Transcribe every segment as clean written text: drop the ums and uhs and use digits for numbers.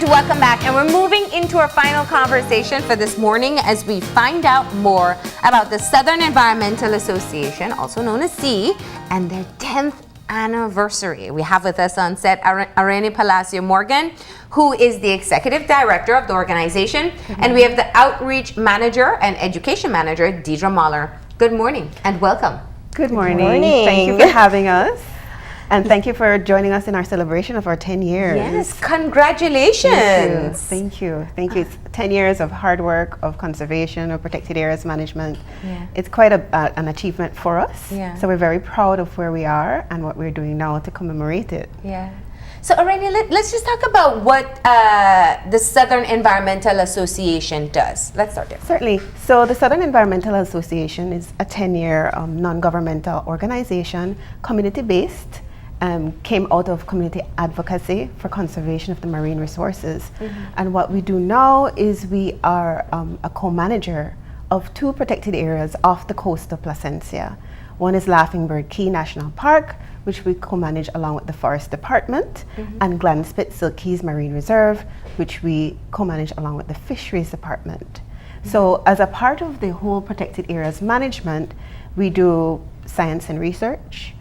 welcome back. And we're moving into our final conversation for this morning as we find out more about the Southern Environmental Association, also known as SEA, and their 10th anniversary. We have with us on set Arreini Palacio Morgan, who is the executive director of the organization, and we have the outreach manager and education manager, Deidra Mahler. Good morning and welcome. Good morning. Thank you for having us. And thank you for joining us in our celebration of our 10 years. Yes, congratulations. Thank you. Thank you. It's 10 years of hard work, of conservation, of protected areas management. Yeah. It's quite an achievement for us. Yeah. So we're very proud of where we are and what we're doing now to commemorate it. Yeah. So Arreini, let's just talk about what the Southern Environmental Association does. Let's start there. Certainly. So the Southern Environmental Association is a 10-year non-governmental organization, community-based. Came out of community advocacy for conservation of the marine resources. And what we do now is we are a co-manager of 2 protected areas off the coast of Placencia. One is Laughing Bird Key National Park, which we co-manage along with the Forest Department, and Glen Spitzel Keys Marine Reserve, which we co-manage along with the Fisheries Department. So as a part of the whole protected areas management, we do science and research,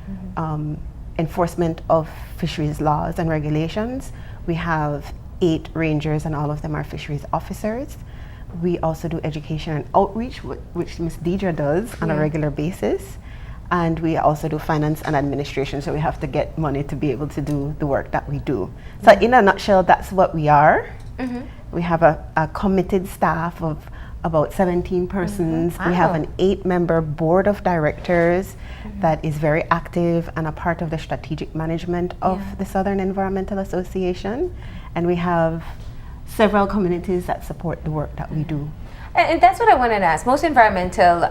enforcement of fisheries laws and regulations. We have 8 rangers and all of them are fisheries officers. We also do education and outreach, which Ms. Deidra does on a regular basis. And we also do finance and administration, so we have to get money to be able to do the work that we do. So in a nutshell, that's what we are. We have a committed staff of about 17 persons. Wow. We have an 8-member board of directors that is very active and a part of the strategic management of the Southern Environmental Association. And we have several communities that support the work that we do. And that's what I wanted to ask. Most environmental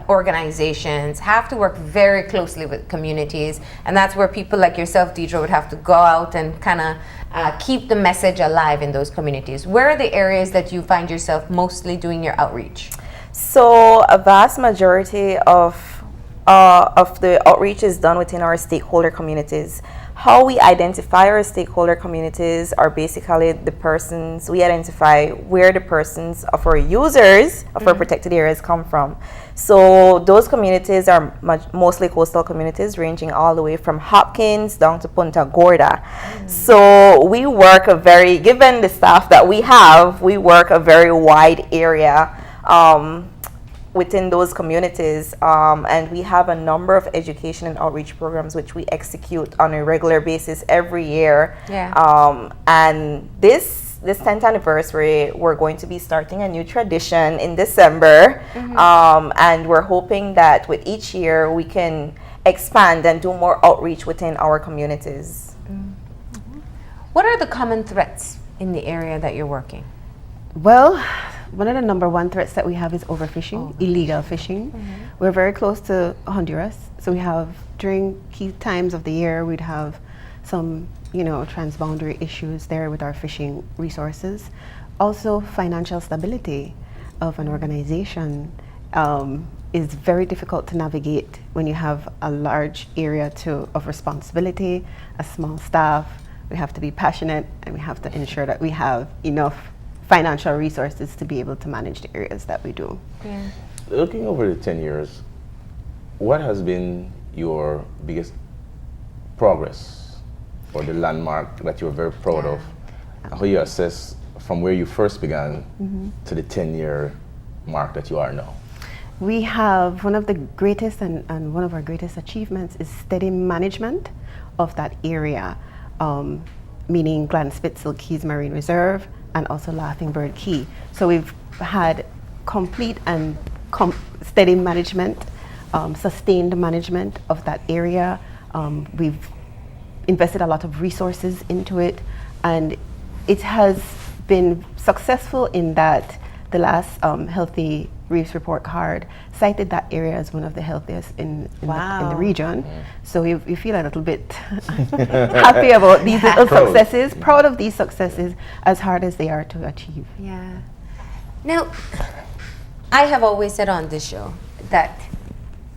organizations have to work very closely with communities, and that's where people like yourself, Deidra, would have to go out and kind of keep the message alive in those communities. Where are the areas that you find yourself mostly doing your outreach? So a vast majority of the outreach is done within our stakeholder communities. How we identify our stakeholder communities are basically the persons, we identify where the persons of our users of our protected areas come from. So those communities are mostly coastal communities ranging all the way from Hopkins down to Punta Gorda. So we work given the staff that we have, we work a very wide area within those communities, and we have a number of education and outreach programs which we execute on a regular basis every year. And this 10th anniversary, we're going to be starting a new tradition in December, and we're hoping that with each year we can expand and do more outreach within our communities. What are the common threats in the area that you're working? Well, one of the number 1 threats that we have is overfishing, illegal fishing. We're very close to Honduras, so we have, during key times of the year, we'd have some, transboundary issues there with our fishing resources. Also, financial stability of an organization is very difficult to navigate when you have a large area of responsibility, a small staff. We have to be passionate, and we have to ensure that we have enough financial resources to be able to manage the areas that we do. Looking over the 10 years, what has been your biggest progress or the landmark that you're very proud of? How you assess from where you first began to the 10-year mark that you are now? We have one of the greatest and one of our greatest achievements is steady management of that area, meaning Glen Spitzel Keys Marine Reserve, and also Laughing Bird Key. So we've had complete and steady management, sustained management of that area. We've invested a lot of resources into it, and it has been successful in that the last Healthy Reefs Report card cited that area as one of the healthiest in the region. So we feel a little bit happy about these little successes, proud of these successes, as hard as they are to achieve. Now, I have always said on this show that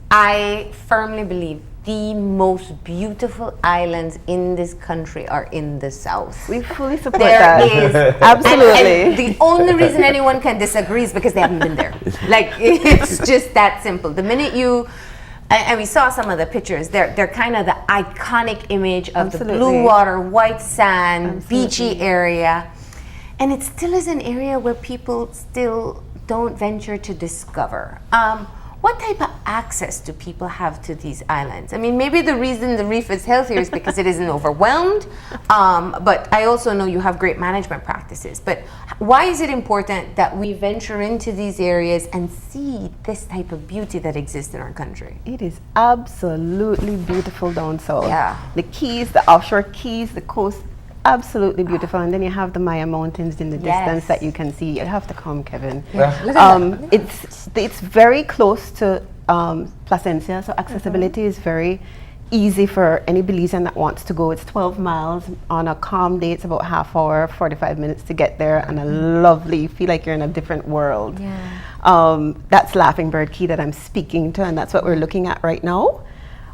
I firmly believe the most beautiful islands in this country are in the south. We fully support There that. is Absolutely. and the only reason anyone can disagree is because they haven't been there. Like, it's just that simple. The minute you and we saw some of the pictures. They're kind of the iconic image of the blue water, white sand, beachy area, and it still is an area where people still don't venture to discover. What type of access do people have to these islands? I mean, maybe the reason the reef is healthier is because it isn't overwhelmed, but I also know you have great management practices. But why is it important that we venture into these areas and see this type of beauty that exists in our country? It is absolutely beautiful down south. Yeah. The Keys, the offshore Keys, the coast, absolutely beautiful. And then you have the Maya Mountains in the distance that you can see. You have to come, Kevin. It's very close to Placencia, so accessibility is very easy for any Belizean that wants to go. It's 12 miles. On a calm day, it's about half hour, 45 minutes to get there, and a lovely, feel like you're in a different world. That's Laughing Bird Key that I'm speaking to, and that's what we're looking at right now.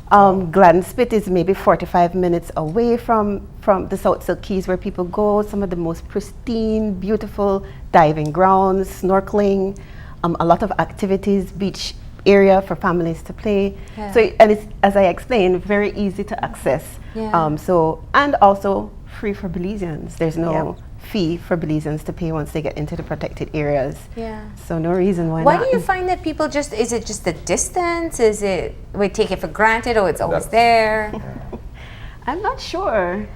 Gladdenspit is maybe 45 minutes away from the South Silk Keys, where people go. Some of the most pristine, beautiful diving grounds, snorkeling, a lot of activities, beach area for families to play. So, and it's, as I explained, very easy to access. And also free for Belizeans. There's no fee for Belizeans to pay once they get into the protected areas. So no reason why not. Why do you find that people just, is it just the distance? Is it, we take it for granted, or it's always there? I'm not sure.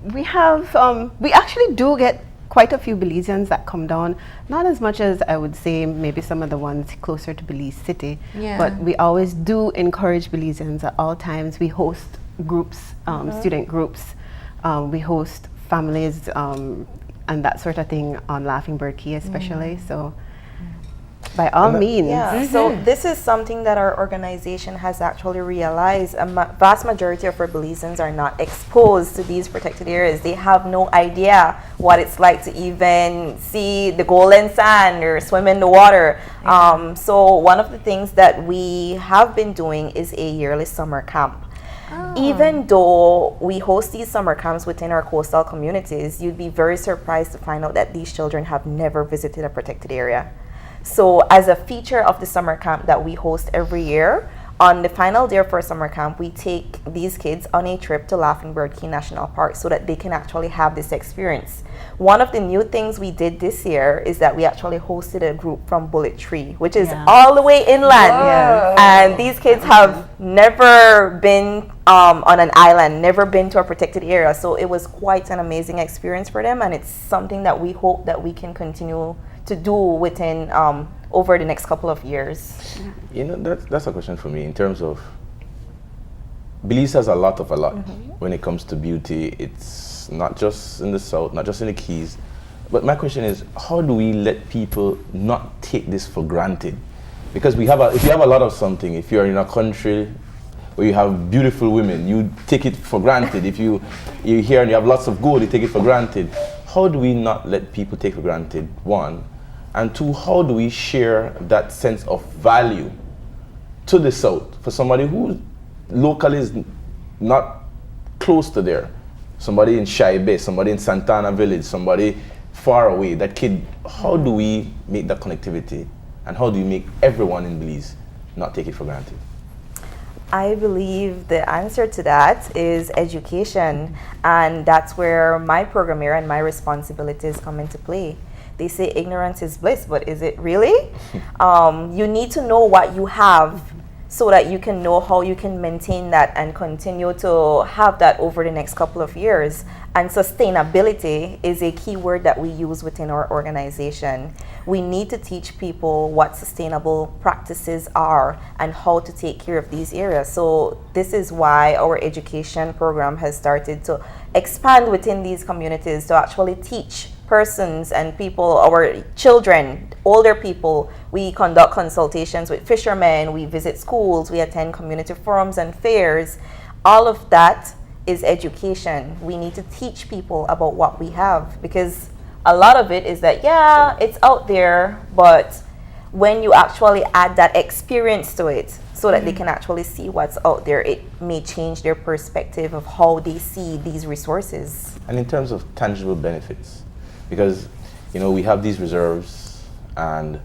We have, we actually do get quite a few Belizeans that come down. Not as much as I would say maybe some of the ones closer to Belize City. But we always do encourage Belizeans at all times. We host groups, student groups. We host families, and that sort of thing on Laughing Bird Key especially. So by all means. So this is something that our organization has actually realized. A vast majority of our Belizeans are not exposed to these protected areas. They have no idea what it's like to even see the golden sand or swim in the water. So one of the things that we have been doing is a yearly summer camp. Even though we host these summer camps within our coastal communities, you'd be very surprised to find out that these children have never visited a protected area. So as a feature of the summer camp that we host every year, on the final day of our summer camp, we take these kids on a trip to Laughing Bird Key National Park so that they can actually have this experience. One of the new things we did this year is that we actually hosted a group from Bullet Tree, which is all the way inland. And these kids have never been on an island, never been to a protected area. So it was quite an amazing experience for them, and it's something that we hope that we can continue to do within over the next couple of years. You know, that's a question for me in terms of Belize has a lot when it comes to beauty. It's not just in the south, not just in the Keys, but my question is, how do we let people not take this for granted? Because if you have a lot of something, if you're in a country where you have beautiful women, you take it for granted. If you're here and you have lots of gold, you take it for granted. How do we not let people take for granted, one? And two, how do we share that sense of value to the South for somebody who locally is not close to there? Somebody in Shy Bay, somebody in Santana Village, somebody far away. That kid, how do we make that connectivity? And how do you make everyone in Belize not take it for granted? I believe the answer to that is education. And that's where my program here and my responsibilities come into play. They say ignorance is bliss, but is it really? You need to know what you have so that you can know how you can maintain that and continue to have that over the next couple of years. And sustainability is a key word that we use within our organization. We need to teach people what sustainable practices are and how to take care of these areas. So this is why our education program has started to expand within these communities to actually teach persons and people, our children, older people. We conduct consultations with fishermen, we visit schools, we attend community forums and fairs. All of that is education. We need to teach people about what we have, because a lot of it is that, yeah, it's out there, but when you actually add that experience to it, so that they can actually see what's out there. It may change their perspective of how they see these resources. And in terms of tangible benefits, because we have these reserves, and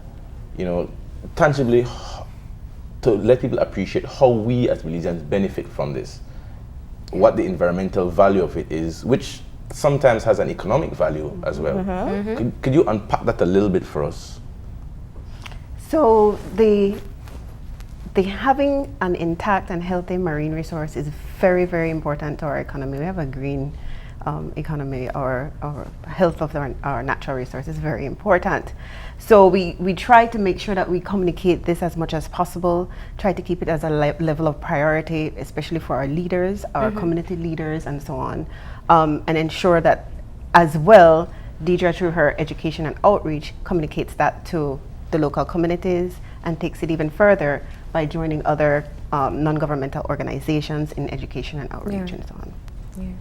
tangibly to let people appreciate how we as Belizeans benefit from this, what the environmental value of it is, which sometimes has an economic value as well. Could you unpack that a little bit for us? So the having an intact and healthy marine resource is very, very important to our economy. We have a green economy, or health of our natural resources is very important. So we try to make sure that we communicate this as much as possible, try to keep it as a level of priority, especially for our leaders, our community leaders, and so on, and ensure that as well, Deidra, through her education and outreach, communicates that to the local communities and takes it even further by joining other non-governmental organizations in education and outreach and so on.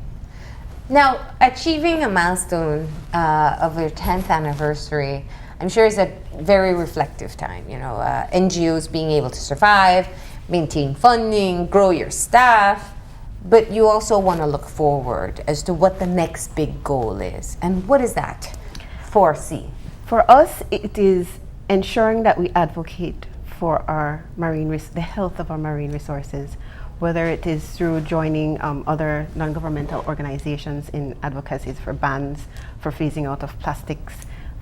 Now, achieving a milestone of your 10th anniversary, I'm sure is a very reflective time. NGOs being able to survive, maintain funding, grow your staff, but you also want to look forward as to what the next big goal is. And what is that for C? For us, it is ensuring that we advocate for our the health of our marine resources, whether it is through joining other non-governmental organizations in advocacies for bans, for phasing out of plastics,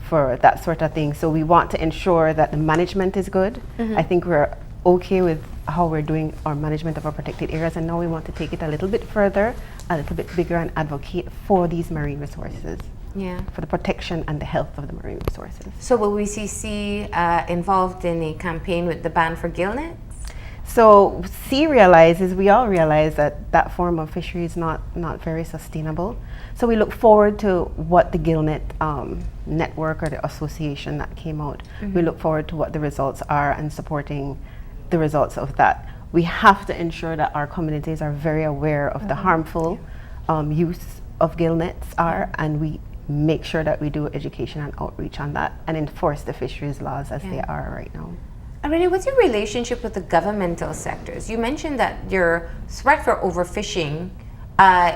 for that sort of thing. So we want to ensure that the management is good. I think we're okay with how we're doing our management of our protected areas, and now we want to take it a little bit further, a little bit bigger, and advocate for these marine resources. For the protection and the health of the marine resources. So will we see C involved in a campaign with the ban for gillnets? So we all realize that that form of fishery is not very sustainable. So we look forward to what the gillnet network or the association that came out, we look forward to what the results are and supporting the results of that. We have to ensure that our communities are very aware of the harmful use of gillnets and we make sure that we do education and outreach on that and enforce the fisheries laws as they are right now. Arreini, what's your relationship with the governmental sectors? You mentioned that your threat for overfishing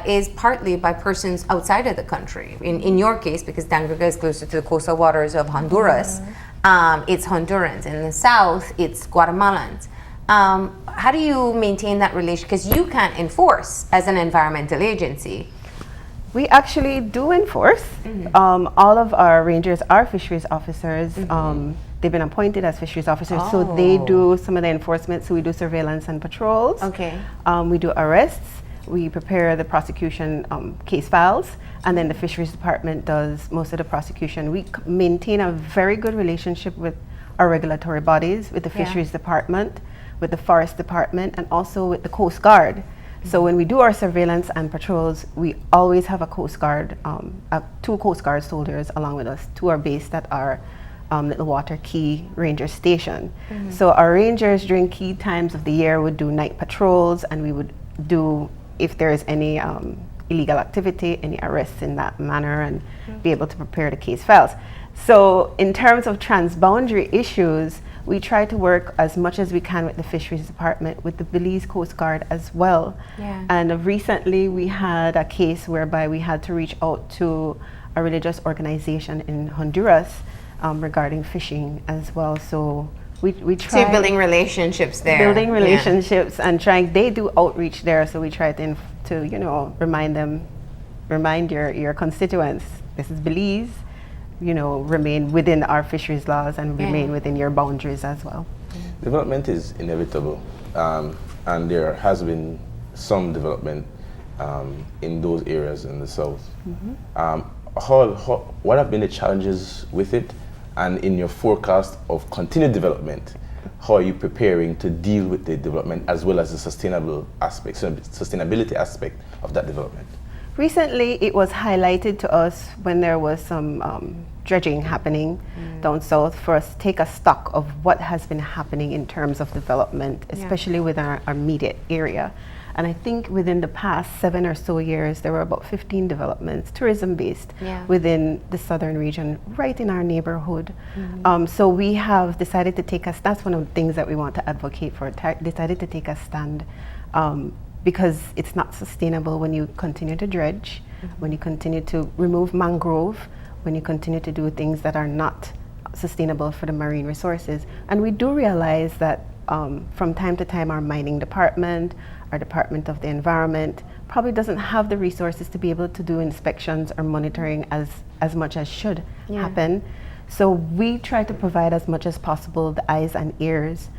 is partly by persons outside of the country. In your case, because Dangriga is closer to the coastal waters of Honduras, it's Hondurans. In the south, it's Guatemalans. How do you maintain that relation? Because you can't enforce as an environmental agency. We actually do enforce. All of our rangers are fisheries officers. They've been appointed as fisheries officers, so they do some of the enforcement. So we do surveillance and patrols. We do arrests. We prepare the prosecution case files, and then the fisheries department does most of the prosecution. We maintain a very good relationship with our regulatory bodies, with the fisheries department, with the forest department, and also with the Coast Guard. So when we do our surveillance and patrols, we always have a Coast Guard, 2 Coast Guard soldiers along with us, 2 are based at our Little Water Key Ranger Station. So our rangers during key times of the year would do night patrols, and we would do, if there is any illegal activity, any arrests in that manner, and be able to prepare the case files. So in terms of transboundary issues, we try to work as much as we can with the fisheries department, with the Belize Coast Guard as well. And recently we had a case whereby we had to reach out to a religious organization in Honduras regarding fishing as well. So we try. So you're building relationships there. Building relationships and trying, they do outreach there, so we try to remind your constituents, this is Belize, remain within our fisheries laws and remain within your boundaries as well. Development is inevitable, and there has been some development in those areas in the south. What have been the challenges with it, and in your forecast of continued development, how are you preparing to deal with the development as well as the sustainability aspect of that development? Recently, it was highlighted to us when there was some dredging happening down south for us to take a stock of what has been happening in terms of development, especially with our immediate area. And I think within the past 7 or so years, there were about 15 developments, tourism-based, within the southern region, right in our neighborhood. So we have decided to take us, that's one of the things that we want to advocate for, decided to take a stand because it's not sustainable when you continue to dredge, when you continue to remove mangrove, when you continue to do things that are not sustainable for the marine resources. And we do realize that from time to time our mining department, our Department of the Environment probably doesn't have the resources to be able to do inspections or monitoring as much as should happen. So we try to provide as much as possible the eyes and ears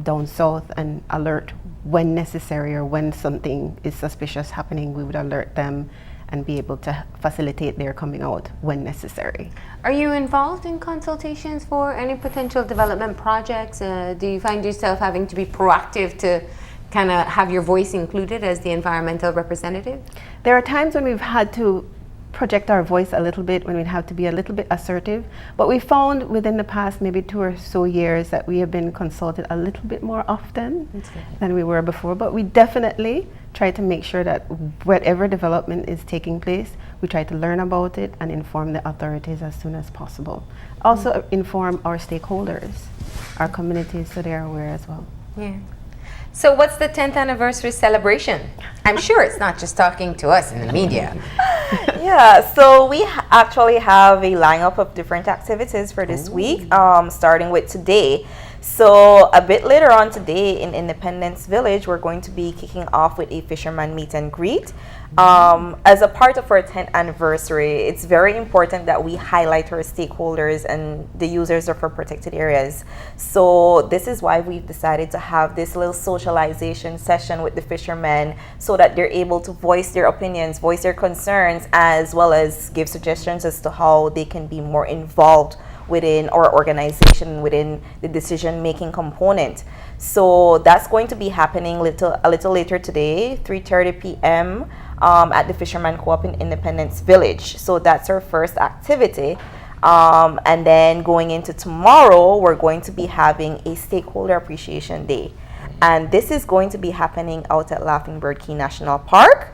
down south and alert when necessary, or when something is suspicious happening, we would alert them and be able to facilitate their coming out when necessary. Are you involved in consultations for any potential development projects? Do you find yourself having to be proactive to kind of have your voice included as the environmental representative? There are times when we've had to project our voice a little bit, when we'd have to be a little bit assertive, but we found within the past maybe 2 or so years that we have been consulted a little bit more often than we were before. But we definitely try to make sure that whatever development is taking place, we try to learn about it and inform the authorities as soon as possible. Also inform our stakeholders, our communities, so they are aware as well. Yeah. So what's the 10th anniversary celebration? I'm sure it's not just talking to us in the media. Yeah, so we actually have a lineup of different activities for this week, starting with today. So a bit later on today in Independence Village, we're going to be kicking off with a Fisherman Meet-and-Greet. As a part of our 10th anniversary, it's very important that we highlight our stakeholders and the users of our protected areas. So this is why we've decided to have this little socialization session with the fishermen, so that they're able to voice their opinions, voice their concerns, as well as give suggestions as to how they can be more involved within our organization, within the decision-making component. So that's going to be happening a little later today, 3:30 p.m. At the Fisherman Co-op in Independence Village. So that's our first activity. And then going into tomorrow, we're going to be having a Stakeholder Appreciation Day. And this is going to be happening out at Laughing Bird Key National Park.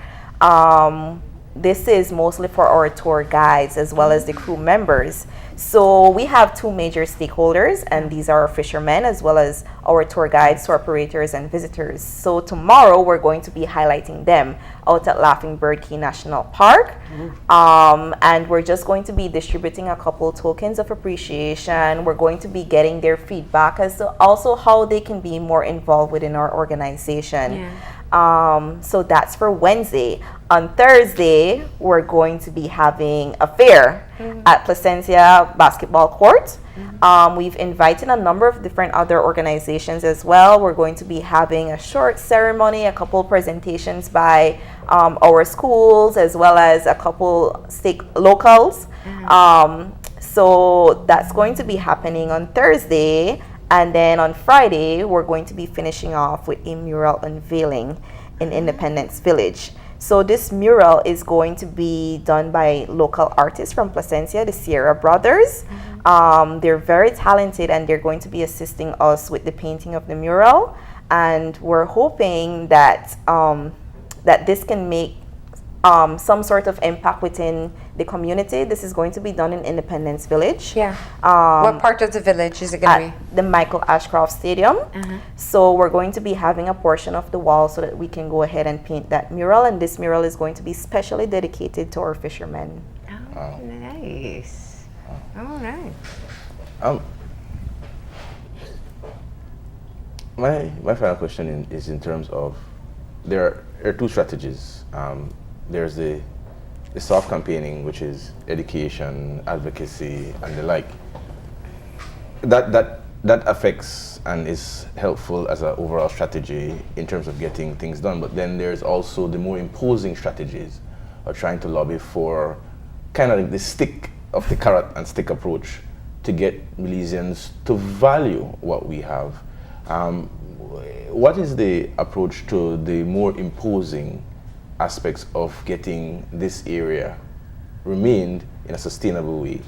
This is mostly for our tour guides as well as the crew members. So we have 2 major stakeholders, and these are our fishermen as well as our tour guides, tour operators, and visitors. So tomorrow we're going to be highlighting them out at Laughing Bird Key National Park. And we're just going to be distributing a couple tokens of appreciation. We're going to be getting their feedback as to also how they can be more involved within our organization. So that's for Wednesday. On Thursday, we're going to be having a fair at Placencia Basketball Court. We've invited a number of different other organizations as well. We're going to be having a short ceremony, a couple presentations by our schools, as well as a couple locals. So that's going to be happening on Thursday. And then on Friday, we're going to be finishing off with a mural unveiling in Independence Village. So this mural is going to be done by local artists from Placencia, the Sierra Brothers. They're very talented, and they're going to be assisting us with the painting of the mural. And we're hoping that that this can make some sort of impact within the community. This is going to be done in Independence Village. What part of the village is it going to be? The Michael Ashcroft Stadium. So we're going to be having a portion of the wall so that we can go ahead and paint that mural, and this mural is going to be specially dedicated to our fishermen. Oh, nice. All right. My final question is in terms of, there are 2 strategies. There's the soft campaigning, which is education, advocacy, and the like. That affects and is helpful as an overall strategy in terms of getting things done. But then there's also the more imposing strategies of trying to lobby for kind of like the stick of the carrot and stick approach to get Belizeans to value what we have. What is the approach to the more imposing aspects of getting this area remained in a sustainable way,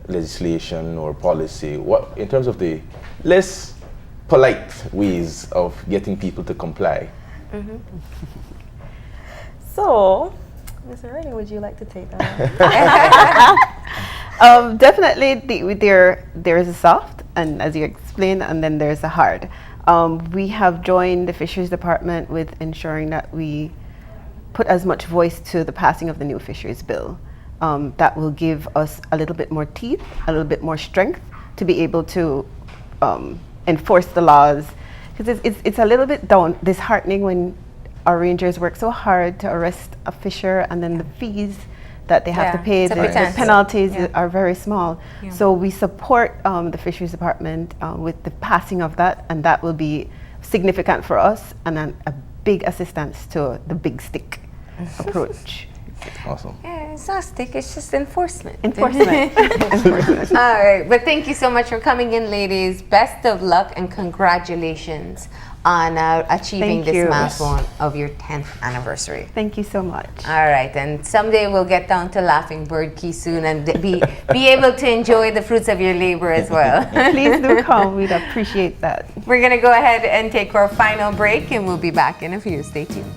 legislation or policy? What, in terms of the less polite ways of getting people to comply? So, Ms. Arreini, would you like to take that? Definitely, there is a soft, and as you explained, and then there's a hard. We have joined the Fisheries Department with ensuring that we put as much voice to the passing of the new fisheries bill. That will give us a little bit more teeth, a little bit more strength to be able to enforce the laws. Because it's a little bit disheartening when our rangers work so hard to arrest a fisher, and then the fees that they have to pay, it's a the pretense. penalties are very small. So we support the Fisheries Department with the passing of that, and that will be significant for us, and then a big assistance to the big stick approach. Awesome. Yeah, it's not stick, it's just enforcement. Enforcement. All right, but thank you so much for coming in, ladies. Best of luck and congratulations on achieving Thank you. this milestone of your 10th anniversary. Thank you so much. All right, and someday we'll get down to Laughing Bird Key soon and be able to enjoy the fruits of your labor as well. Please do come. We'd appreciate that. We're going to go ahead and take our final break, and we'll be back in a few. Stay tuned.